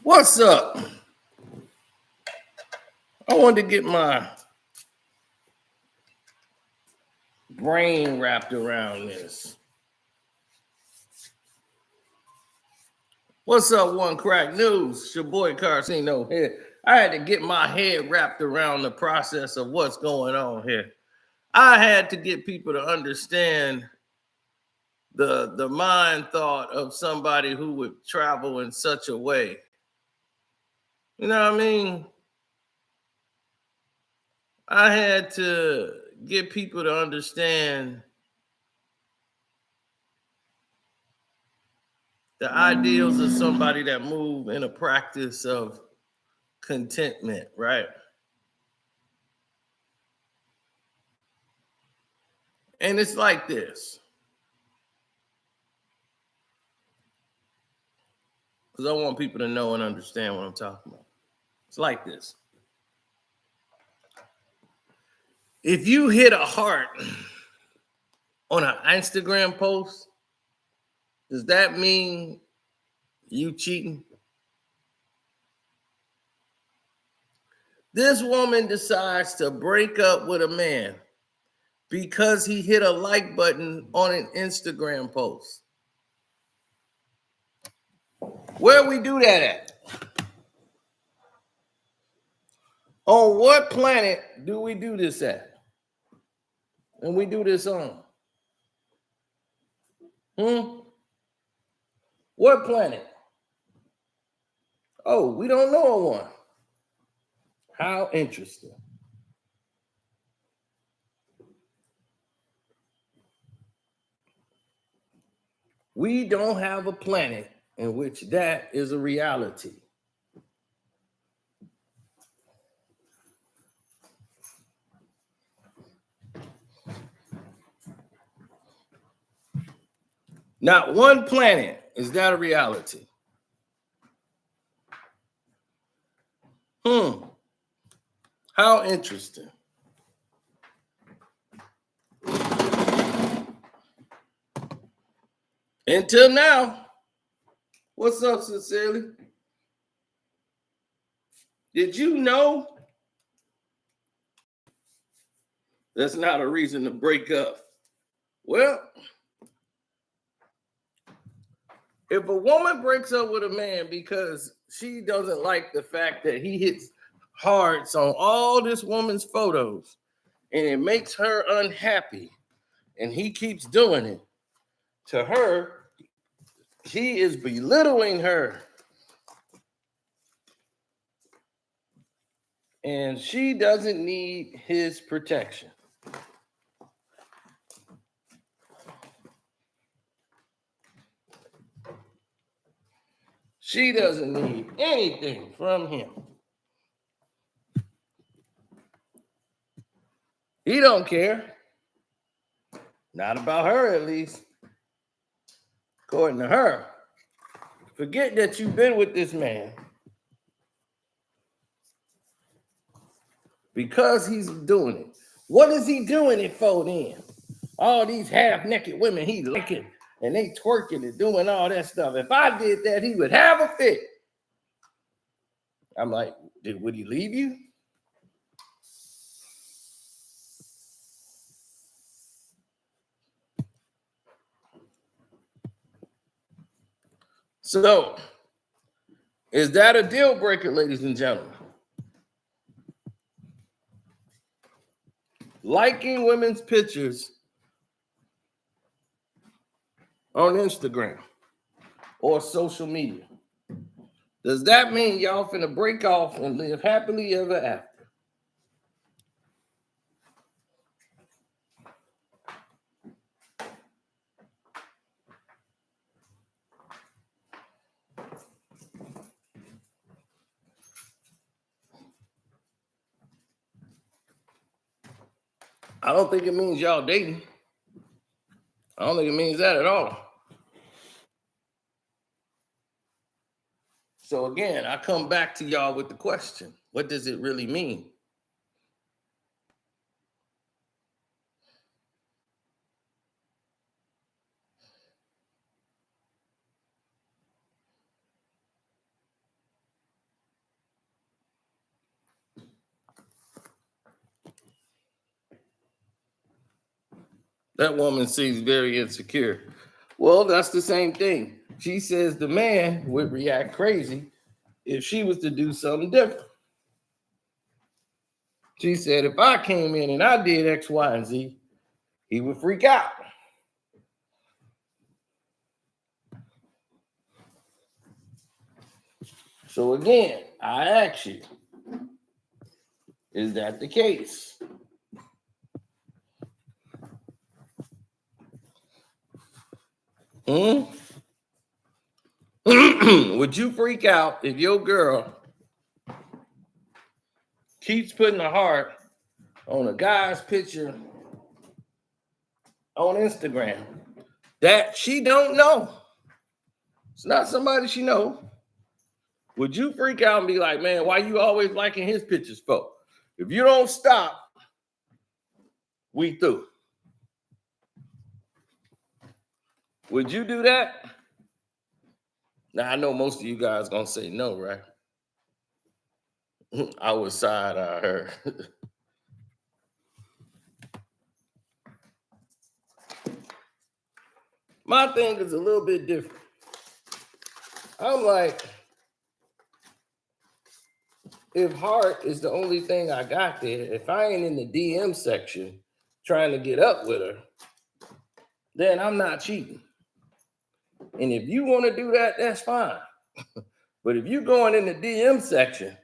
What's up? I wanted to get my brain wrapped around this. What's up, One Crack News? It's your boy Carcino here. I had to get my head wrapped around the process of what's going on here. I had to get people to understand the mind thought of somebody who would travel in such a way. You know what I mean? I had to get people to understand the ideals of somebody that move in a practice of contentment, right? And it's like this, because I want people to know and understand what I'm talking about. It's like this. If you hit a heart on an Instagram post, does that mean you cheating? This woman decides to break up with a man because he hit a like button on an Instagram post. Where we do that at? On what planet do we do this at? And we do this on? What planet? Oh, we don't know one. How interesting. We don't have a planet in which that is a reality. Not one planet is that a reality. How interesting. Until now. What's up, sincerely? Did you know that's not a reason to break up? Well, if a woman breaks up with a man because she doesn't like the fact that he hits hearts on all this woman's photos and it makes her unhappy and he keeps doing it, to her, he is belittling her. And she doesn't need his protection. She doesn't need anything from him. He don't care. Not about her, at least. According to her. Forget that you've been with this man. Because he's doing it. What is he doing it for then? All these half-naked women he liking, and they twerking and doing all that stuff. If I did that, he would have a fit. I'm like, would he leave you? So, is that a deal breaker, ladies and gentlemen? Liking women's pictures on Instagram or social media. Does that mean y'all finna break off and live happily ever after? I don't think it means y'all dating. I don't think it means that at all. So again, I come back to y'all with the question, what does it really mean? That woman seems very insecure. Well, that's the same thing. She says the man would react crazy if she was to do something different. She said, if I came in and I did X, Y, and Z, he would freak out. So again, I ask you, is that the case? Would you freak out if your girl keeps putting a heart on a guy's picture on Instagram that she don't know? It's not somebody she know. Would you freak out and be like, man, why you always liking his pictures for? If you don't stop, we through. Would you do that? Now, I know most of you guys gonna say no, right? I was side-eye her. My thing is a little bit different. I'm like, if heart is the only thing I got there, if I ain't in the DM section trying to get up with her, then I'm not cheating. And if you want to do that, that's fine. But if you're going in the DM section,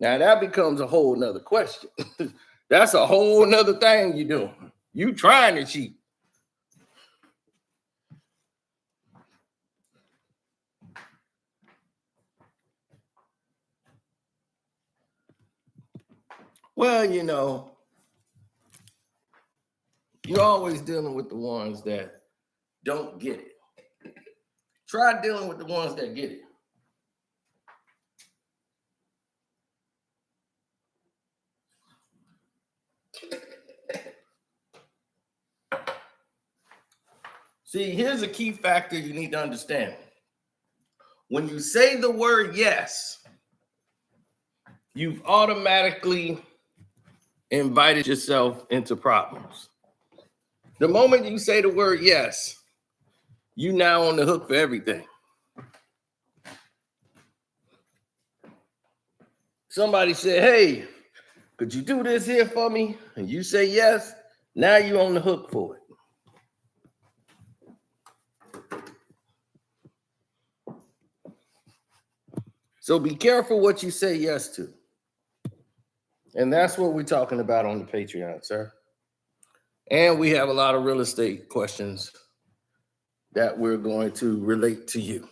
now that becomes a whole nother question. That's a whole nother thing you're doing. You trying to cheat. Well, you know, you're always dealing with the ones that don't get it. Try dealing with the ones that get it. See, here's a key factor you need to understand. When you say the word yes, you've automatically invited yourself into problems. The moment you say the word yes, you now on the hook for everything. Somebody said, hey, could you do this here for me? And you say yes, now you're on the hook for it. So be careful what you say yes to. And that's what we're talking about on the Patreon, sir. And we have a lot of real estate questions that we're going to relate to you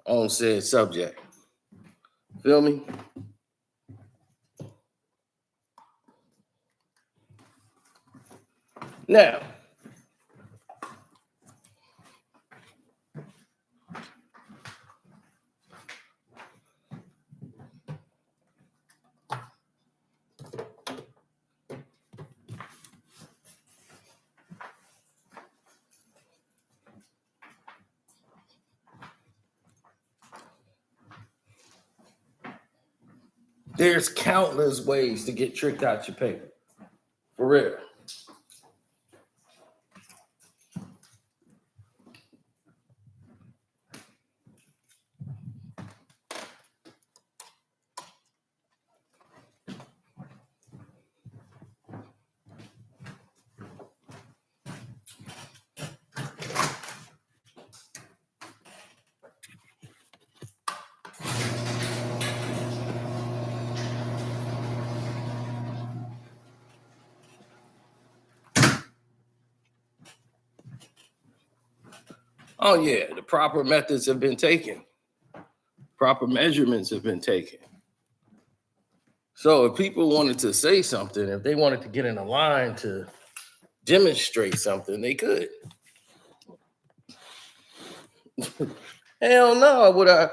on said subject. Feel me? Now, there's countless ways to get tricked out your paper. For real. Oh, yeah, the proper methods have been taken. Proper measurements have been taken. So if people wanted to say something, if they wanted to get in a line to demonstrate something, they could. Hell no,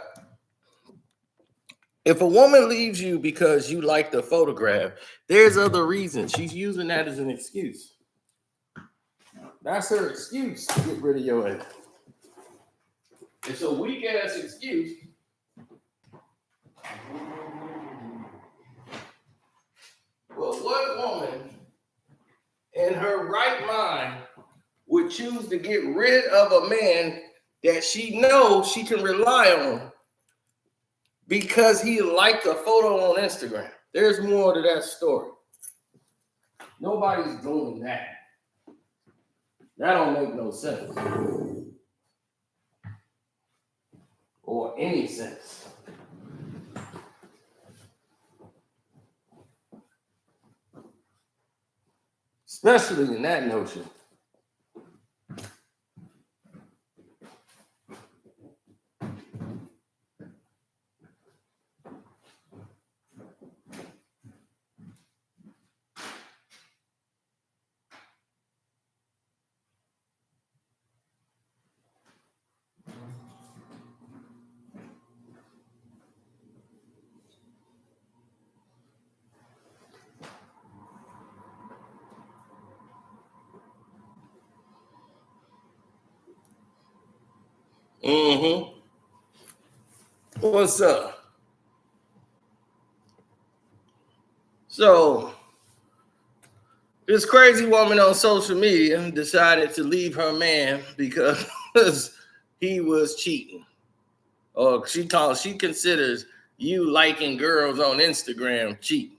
if a woman leaves you because you like the photograph, there's other reasons. She's using that as an excuse. That's her excuse to get rid of your ass. It's a weak ass excuse. Well, what woman in in her right mind would choose to get rid of a man that she knows she can rely on because he liked a photo on Instagram? There's more to that story. Nobody's doing that. That don't make no sense. Or any sense. Especially in that notion. Mm-hmm. What's up? So, this crazy woman on social media decided to leave her man because he was cheating. Or she considers you liking girls on Instagram cheating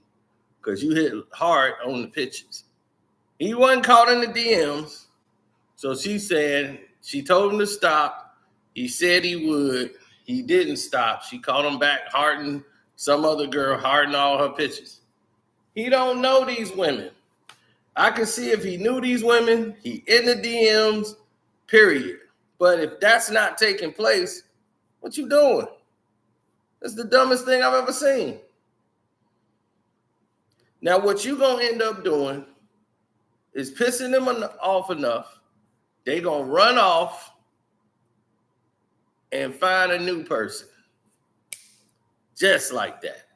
because you hit hard on the pictures. He wasn't caught in the DMs, so she told him to stop. He said he would. He didn't stop. She called him back, hearting some other girl, hearting all her pictures. He don't know these women. I can see if he knew these women, he in the DMs, period. But if that's not taking place, what you doing? That's the dumbest thing I've ever seen. Now, what you gonna end up doing is pissing them off enough. They gonna run off and find a new person. Just like that.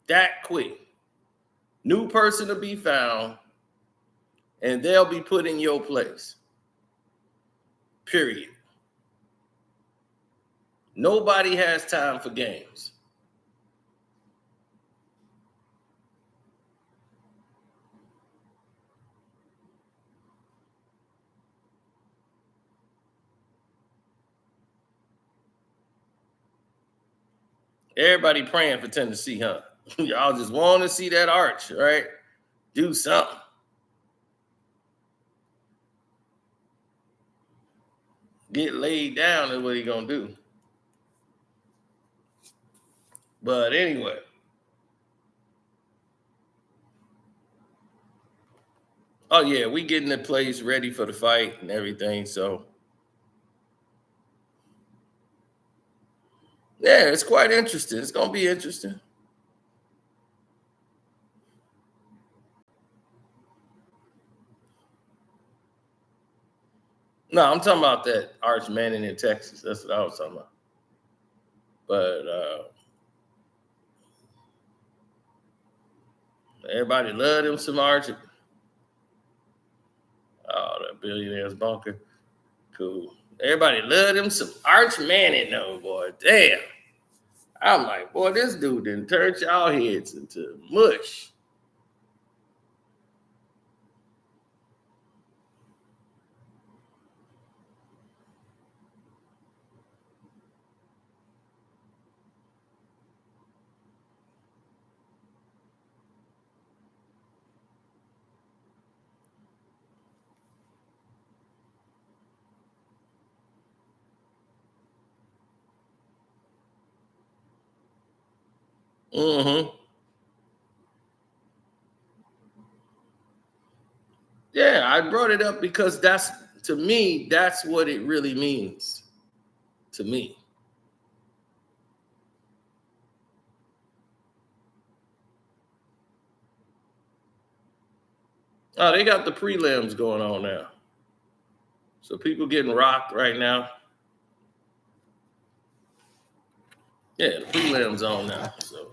That quick. New person to be found, and they'll be put in your place. Period. Nobody has time for games. Everybody praying for Tennessee, huh? Y'all just want to see that arch, right? Do something. Get laid down is what he gonna do. But anyway. Oh yeah, we getting the place ready for the fight and everything. So yeah, it's quite interesting. It's gonna be interesting. No, I'm talking about that Arch Manning in Texas. That's what I was talking about. But everybody loved him some Arch. Oh, that billionaire's bunker. Cool. Everybody loved him some Arch Manning, though, boy. Damn. I'm like, boy, this dude done turned y'all heads into mush. Mm-hmm. Yeah, I brought it up because to me, that's what it really means to me. Oh, they got the prelims going on now. So people getting rocked right now. Yeah, the prelims on now. So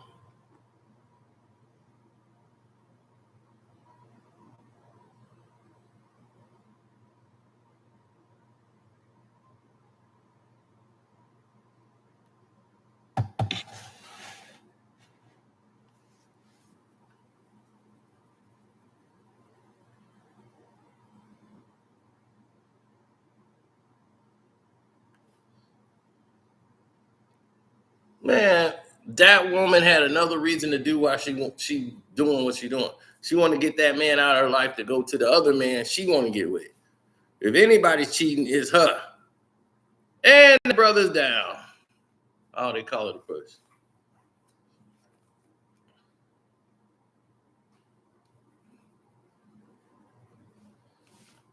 Man, that woman had another reason to do why she doing what she doing. She want to get that man out of her life to go to the other man she want to get with. If anybody's cheating, it's her. And the brother's down. Oh, they call it a push.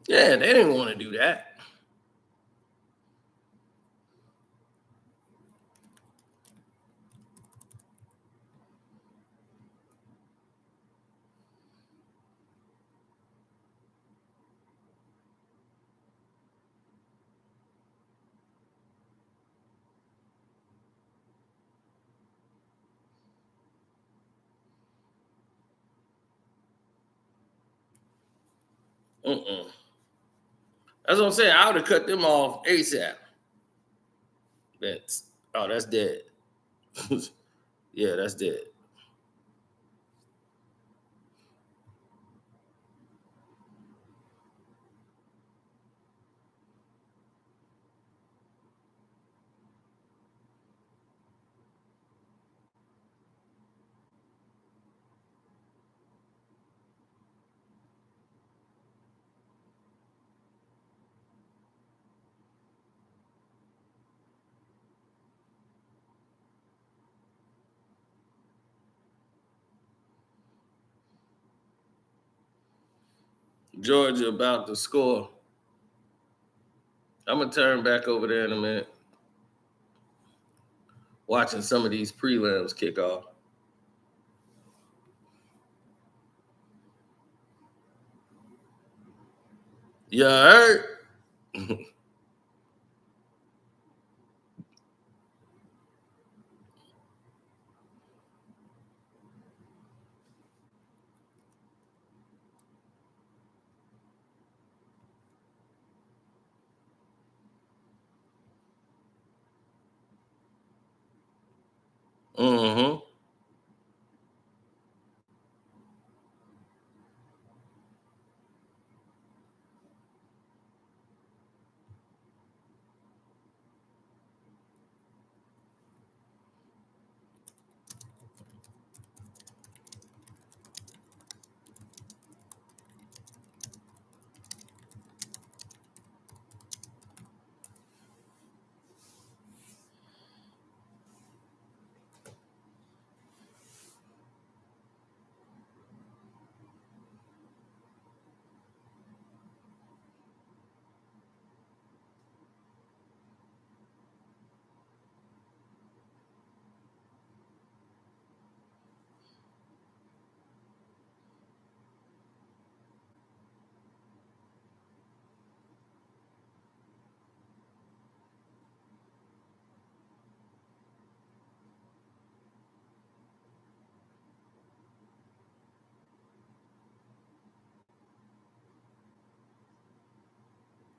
Yeah, they didn't want to do that. Mm-mm. That's what I'm saying. I would have cut them off ASAP. That's dead. Yeah, that's dead. Georgia about to score. I'm gonna turn back over there in a minute. Watching some of these prelims kick off. You heard? Mm-hmm.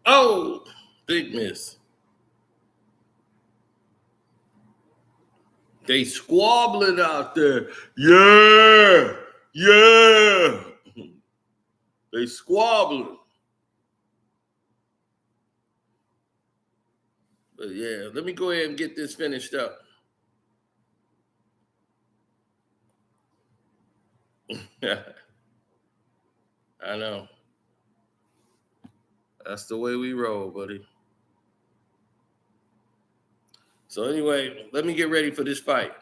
Oh, big miss. They squabbling out there. Yeah, yeah. They squabbling. But yeah, let me go ahead and get this finished up. I know. That's the way we roll, buddy. So anyway, let me get ready for this fight.